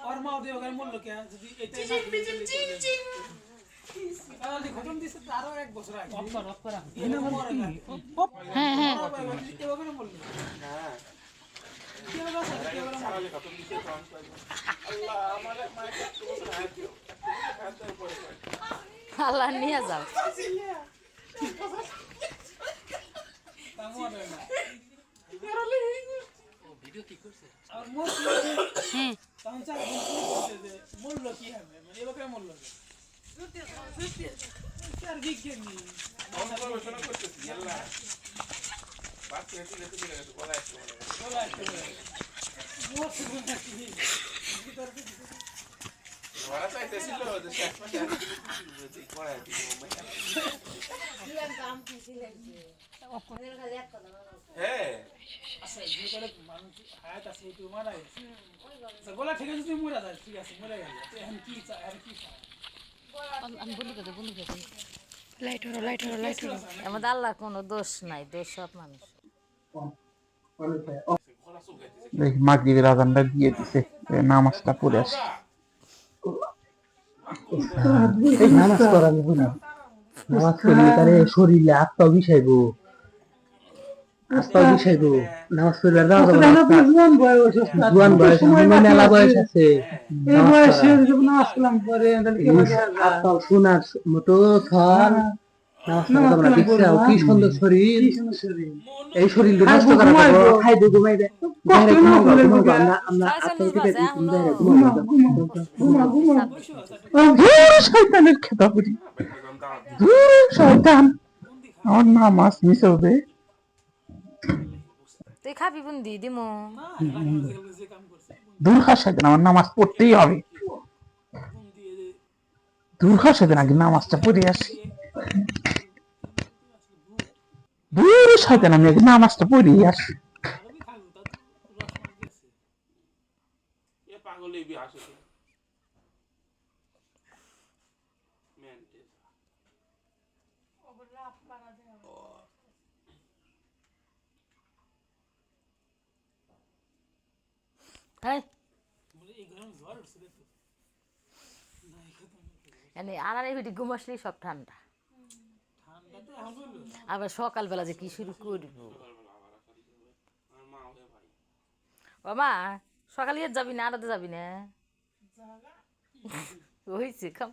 और माओ दे ওখানে মূল্য কি যদি এটা না খতম দিছে আরো এক বছর আগে অফ করা হ্যাঁ হ্যাঁ এভাবে মূল্য হ্যাঁ কি হবে কি হবে সারালে খতম দিছে তো আল্লাহ আমার মায়ের কত বছর হায়াত দিও খাতে পড়ে আল্লাহ নিয়ে যাও তামো না ভিডিও কি করছে আর মোর হ্যাঁ তখন চার বলছে যে মূল্য কি হবে মানে এভাবে মূল্য স্যার বিজ্ঞানী আমরা গবেষণা করতেছি আল্লাহ বাকি এটি লেখে দিলে বলা আছে মোর শুনে কি ভিতর ওরা চাইতেছিল যে শেষ মাসে আর কিছু বুঝি পড়ায় দিব দিলাম কাম খুশিলে ওখানে খালি একটা দাও হ্যাঁ আচ্ছা যে করে মানুষ হায়াত আছে তুই মারা গেছে বলা ঠিক আছে তুই মরে যাস ঠিক আছে মরে গেল এখন কি চাই আর কি চাই আমি বলি তো লাইট হলো আমাদের আল্লাহ কোনো দোষ নাই দোষ সব মানুষ দেখ মাগরিবের আজানটা দিয়ে দিছে নামাজটা পড়ে আসি এই নামাজ পড়া যাবে না নামাজ পড়লে তারে শরীরে আত্মা বিষাইবো নামাজ পড়লে জুয়ান বয়স মেলা বয়স আছে এই বয়সে নামাজ পড়লাম পরে আত্মা শোনার মতো থর নামাজ পড়া দেখছে কি সুন্দর শরীর এই শরীর নষ্ট করা খাইবে ঘুমাইবে আমরা শয়তানের খেতা বুঝি শয়তান আমার নামাজ মিস হবে তুই খাবি বুন্দি দিমু দূর খার সাথে আমার নামাজ পড়তেই হবে দূর খার সাথে নাকি নামাজটা পড়ে আসি দূর সাথে আমি আগে নামাজটা পড়েই আসি এ পাগলে বি আসে মেন্টে ওগুলা পারা দেয় হ্যাঁ আনারে ভিটি ঘুমাসলেই সব ঠান্ডা আবার সকালবেলা যে কি শুরু করব বাবা সকালে যাবি না আড়াতে যাবি না হয়েছে কাম